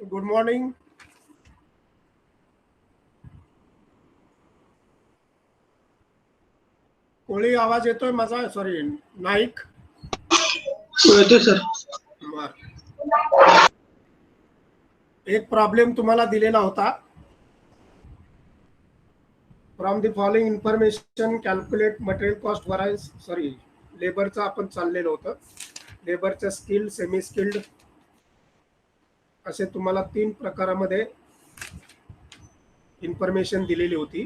Good morning. कोळी आवाज येतोय माझा? सॉरी, नाईक. येतोय सर. बर. एक प्रॉब्लेम तुम्हाला दिलेला होता. From the following information calculate material cost variance. Sorry, लेबरचं आपण चाललेलं होतं. लेबरचं स्किल्ड, सेमी स्किल्ड असे तुम्हाला 3 प्रकारामध्ये इन्फॉर्मेशन दिलेली होती.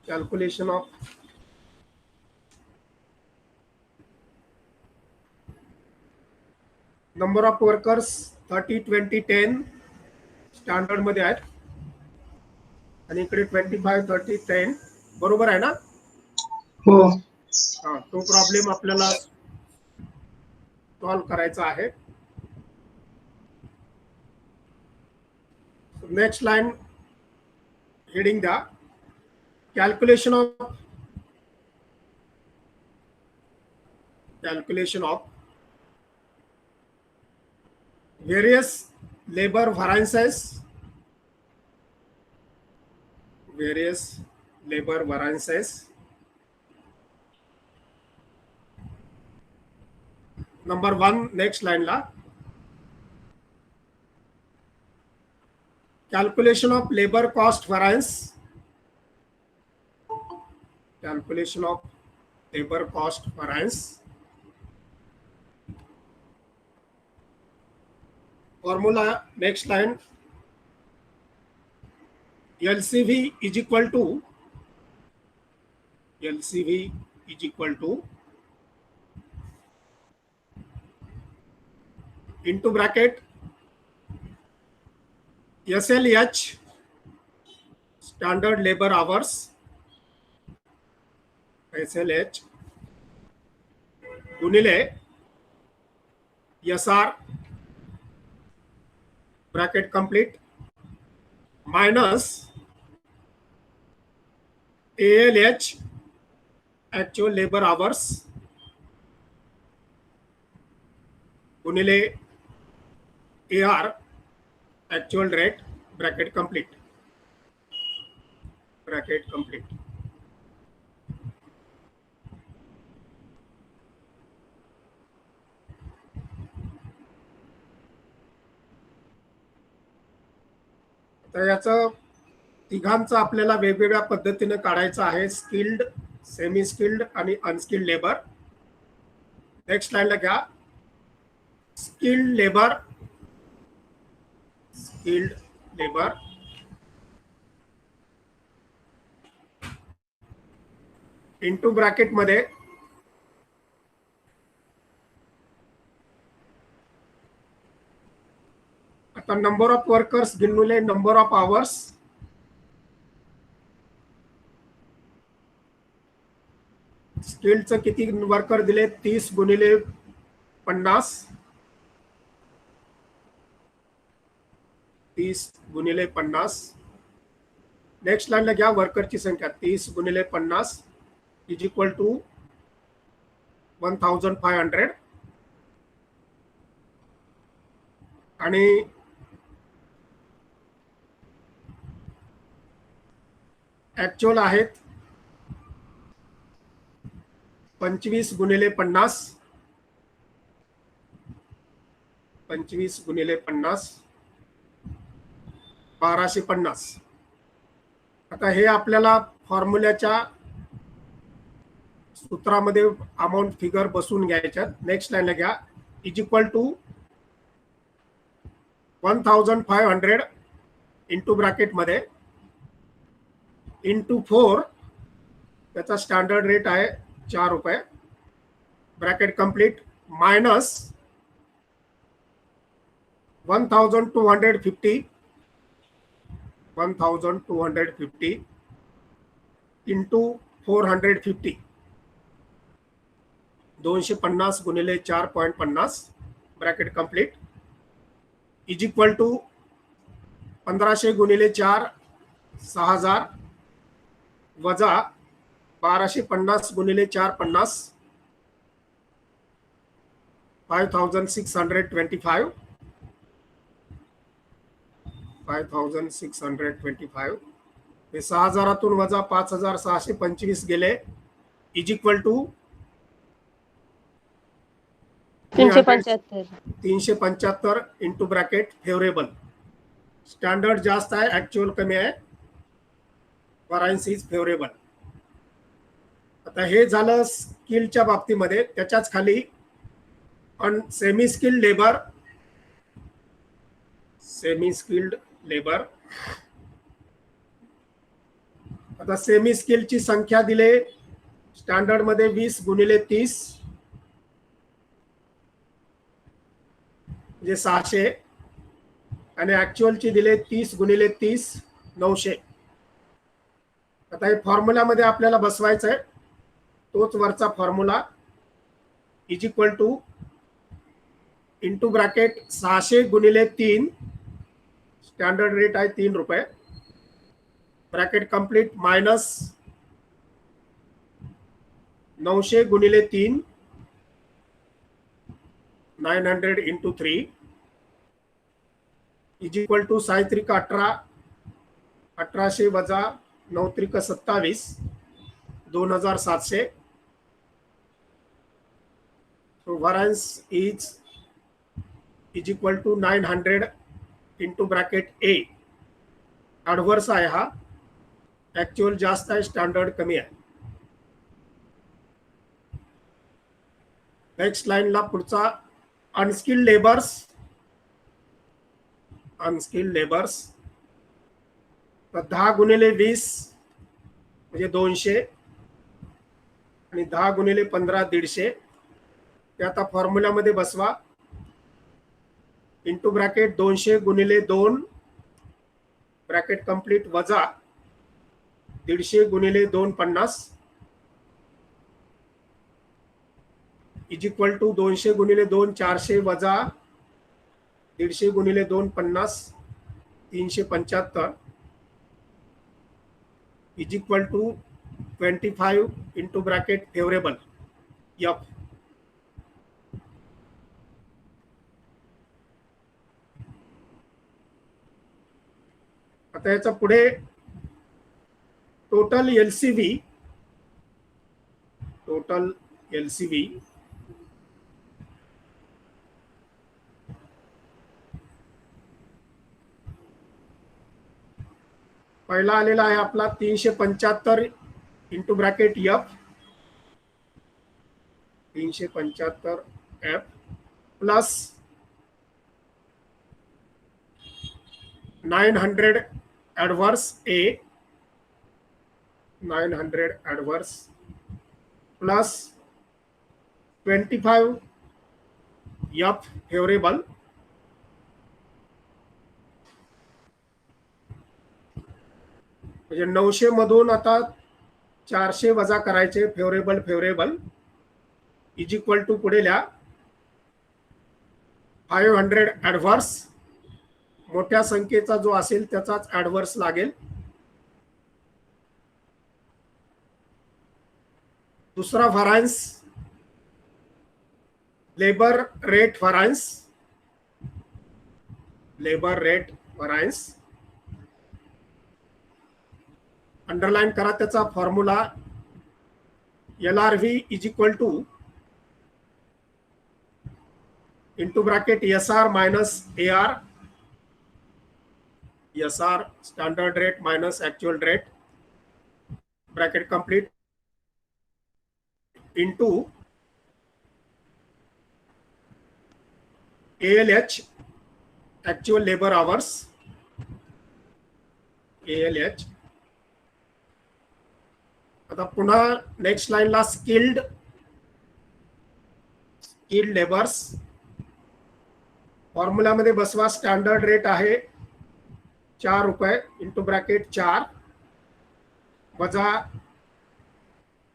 Calculation of number of workers 30, 20, 10 standard मध्ये आहेत आणि इकडे 25, 30, 10. बरोबर आहे ना? हो. हा, तो प्रॉब्लेम आपल्याला सॉल्व करायचा आहे. नेक्स्ट लाइन हेडिंग द्या. Calculation of various labor variances, number 1 next line ला calculation of labor cost variance, formula next line. LCV is equal to into bracket SLH standard labor hours, SLH गुणिले SR bracket complete minus ALH actual labor hours गुणिले AR actual rate bracket complete. तर याचं तिघांचं आपल्याला वेगवेगळ्या पद्धतीने काढायचं आहे. Skilled, semi skilled आणि अनस्किल्ड लेबर. नेक्स्ट लाईनला घ्या. स्किल्ड लेबर इंटू ब्रॅकेट मध्ये आता नंबर ऑफ वर्कर्स गुणिले नंबर ऑफ आवर्स स्किल्डचं किती वर्कर दिले? 30 गुणिले 50, 30 गुणिले 50. नेक्स्ट लाईनला घ्या. वर्करची संख्या 30 गुणिले 50 इज इक्वल टू 1500 आणि ऍक्च्युअल आहेत 25 गुणिले 50, 1250. आता हे आपल्याला फॉर्म्युल्याच्या सूत्रामध्ये अमाऊंट फिगर बसून घ्यायच्यात. नेक्स्ट लाईनला घ्या. Is equal to 1500 into bracket मध्ये इंटू 4, त्याचा स्टँडर्ड रेट आहे 4 रुपये. ब्रॅकेट कंप्लीट मायनस 1250 इंटू 450, 250 गुणिले 4.50 bracket complete is equal to 1500 गुणिले 4 6000 वजा 1250 गुणिले 4 50 5,625. 5,625 हे 6,000तून वजा 5,625 गेले is equal to 375. 375 into bracket favourable. Standard जास्त आहे, ऍक्च्युअल कमी आहे, व्हरायन्स इज फेवरेबल. आता हे झालं स्किलच्या बाबतीमध्ये. त्याच्याच खाली semi skilled labour. Semi skilled labour. आता सेमी स्किल्डची संख्या दिले स्टँडर्ड मध्ये 20 गुणिले 30 म्हणजे 600 आणि ऍक्च्युअलची दिले 30 गुणिले 30 900. आता हे फॉर्म्युल्यामध्ये आपल्याला बसवायचं आहे. तोच वरचा formula is equal to into bracket 600 गुणिले 3 स्टँडर्ड रेट आहे 3 रुपये ब्रॅकेट कंप्लीट मायनस 900 गुणिले 3 900 इंटू 3 इज इक्वल टू 6 त्रिक 18 1800 वजा 9 त्रिक 27 2700. So variance is equal to 900 into bracket A. Adverse आहे हा, ऍक्च्युअल जास्त आहे, स्टँडर्ड कमी आहे. नेक्स्ट लाईनला पुढचा अनस्किल्ड लेबर्स. अनस्किल्ड लेबर्स 10 गुणिले 20 म्हणजे 200 आणि 10 गुणिले 15 150. ते आता फॉर्म्युल्यामध्ये बसवा. इंटू ब्रॅकेट 200 गुणिले 2 ब्रॅकेट कंप्लीट वजा 150 गुणिले 250 इज इक्वल टू 200 गुणिले 2 400 वजा 150 गुणिले 250 375 is equal to 25 into bracket favourable F. आता याचा पुढे टोटल एलसीव्ही. टोटल एलसीव्ही पहिला आलेला आहे आपला 375 into bracket F. 375 F plus 900 adverse A. 900 adverse plus 25 F favourable. म्हणजे 900 मधून आता 400 वजा करायचे. Favourable favourable is equal to पुढे लिहा 500 ॲडव्हर्स. मोठ्या संख्येचा जो असेल त्याचाच ॲडव्हर्स लागेल. दुसरा variance labour rate variance. Labour rate variance underline करा. त्याचा formula LRV is equal to into bracket SR minus AR. SR standard rate minus actual rate bracket complete into ALH actual labour hours. ALH. आता पुन्हा next लाईनला skilled labours. फॉर्म्युल्यामध्ये बसवा. Standard rate आहे 4 रुपये into bracket 4 वजा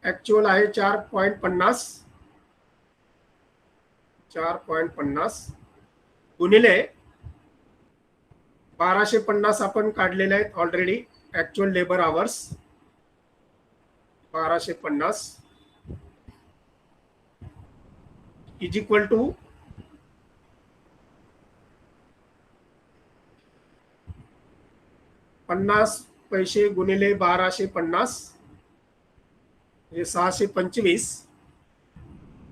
actual आहे 4.50 4.50 गुणिले 1250 आपण काढलेले आहेत already actual labour hours. 1250 is equal to 50 पैसे गुणिले 1250 हे 625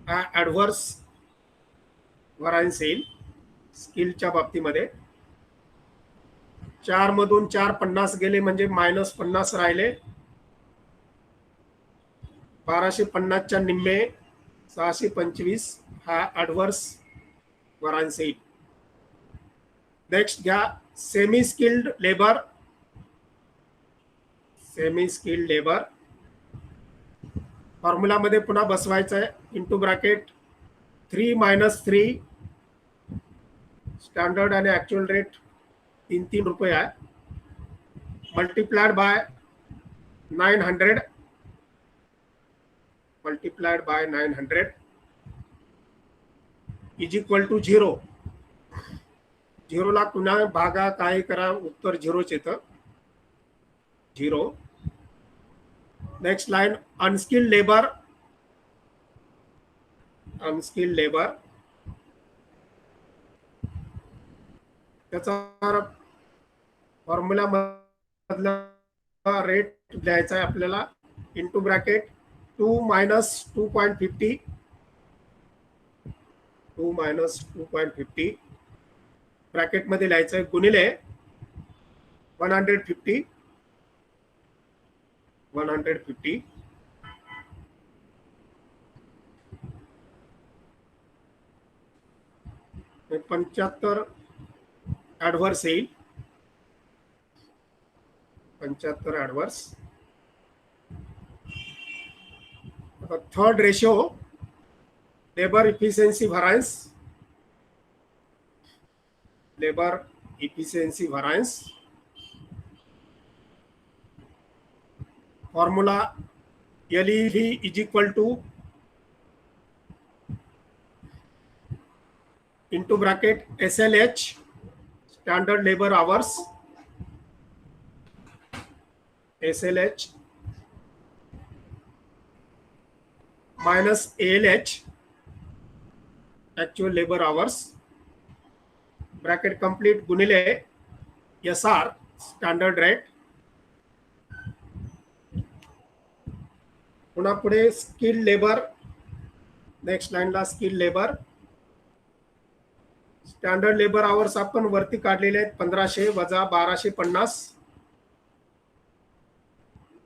हा ॲडव्हर्स व्हरायन्स येईल स्किलच्या बाबतीमध्ये. 4 मधून 4 50 गेले म्हणजे -50 राहिले. 1250 च्या निम्मे 625 हा ॲडव्हर्स व्हरायन्स येईल. नेक्स्ट घ्या semi skilled labour. Semi skilled labour फॉर्म्युलामध्ये पुन्हा बसवायचं आहे. इंटू ब्रॅकेट 3 - 3 स्टँडर्ड आणि ॲक्च्युअल रेट 3 रुपये आहे. Multiplied by 900 multiplied by 900 is equal to 0. 0 ला पुन्हा भागा काय करा उत्तर 0च येतं. 0. Next line unskilled labour. Unskilled labour त्याचा फॉर्म्युला मधला रेट द्यायचा आहे आपल्याला. इंटू ब्रॅकेट 2 - 2.50 2 - 2.50 ब्रॅकेट मध्ये लिहायचं आहे गुणिले 150 150 75 ॲडव्हर्स येईल. 75 adverse. Third ratio labour efficiency variance. Labour efficiency variance formula LEV is equal to into bracket SLH standard labour hours SLH minus ALH actual labour hours bracket complete गुणिले SR standard rate. पुन्हा पुढे skilled labour. Next लाईनला skilled labour. Standard labour hours आपण वरती काढलेले आहेत 1500 वजा 1250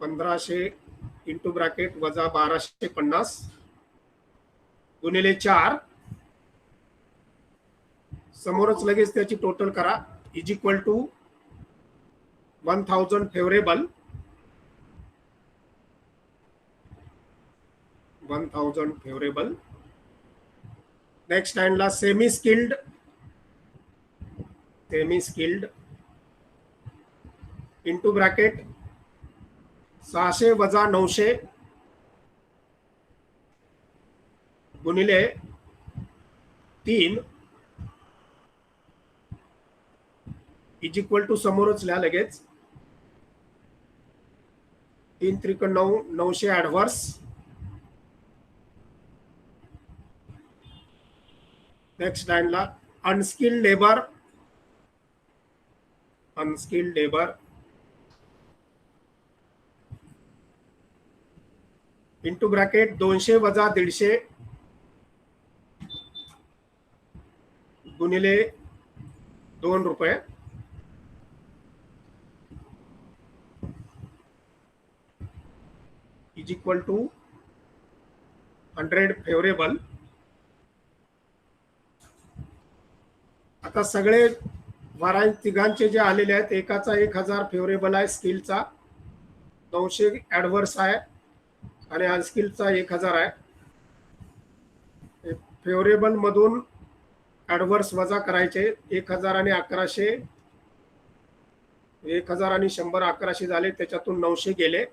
1500 into bracket वजा 1250 गुणिले 4 समोरच लगेच त्याची टोटल करा. Is equal to 1000 favourable 1000 favourable. Next लाईनला semi skilled. Semi skilled into bracket 600 वजा 900 गुणिले 3 इज इक्वल टू समोरच लिहा लगेच 3 त्रिक 9 900 ॲडव्हर्स. नेक्स्ट लाईनला unskilled labour. Unskilled labour into bracket 200 वजा 150 गुणिले 2 रुपये इज इक्वल टू 100 फेवरेबल. आता सगळे व्हरायन्स तिघांचे जे आलेले आहेत एकाचा 1000 फेवरेबल आहे स्किलचा 900 ॲडव्हर्स आहे आणि अनस्किलचा 1000 आहे. फेवरेबल मधून ॲडव्हर्स वजा करायचे 1000 आणि 1100 1000 आणि 100 1100 झाले त्याच्यातून 900 गेले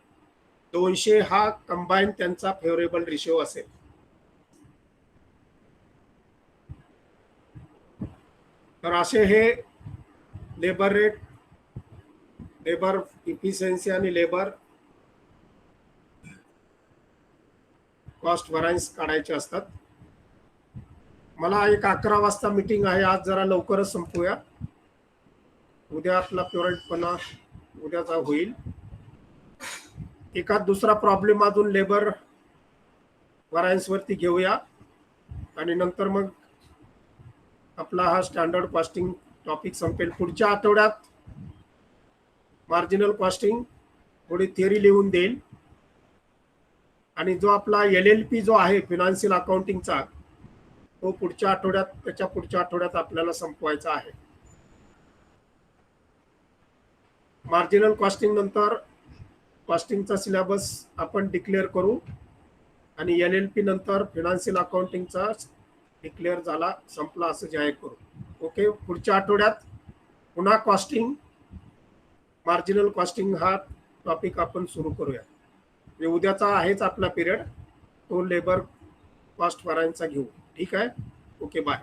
200 हा कंबाईन त्यांचा फेवरेबल रेशिओ असेल. तर असे हे लेबर रेट लेबर इफिशियन्सी आणि लेबर कॉस्ट व्हरायन्स काढायचे असतात. मला एक 11 वाजता मीटिंग आहे. आज जरा लवकरच संपूया. उद्या आपला प्युअरपणा उद्याचा होईल. एखाद दुसरा प्रॉब्लेम अजून लेबर व्हरायन्स वरती घेऊया आणि नंतर मग आपला हा स्टँडर्ड कॉस्टिंग टॉपिक संपेल. पुढच्या आठवड्यात मार्जिनल कॉस्टिंग थोडी थिअरी लिहून देईल आणि जो आपला LLP जो आहे फिनान्शियल अकाउंटिंगचा तो पुढच्या आठवड्यात त्याच्या पुढच्या आठवड्यात आपल्याला संपवायचा आहे. मार्जिनल कॉस्टिंग नंतर कॉस्टिंगचा सिलेबस आपण डिक्लेअर करू आणि LLP नंतर फिनान्शियल अकाउंटिंगचा डिक्लेअर झाला संपला असं जाहीर करू. ओके, पुढच्या आठवड्यात पुन्हा कॉस्टिंग मार्जिनल कॉस्टिंग हा टॉपिक आपण सुरू करूया. उद्याचा आहेच आपला पिरियड, तो लेबर कॉस्ट व्हरायन्सचा घेऊ. ठीक आहे, ओके, बाय.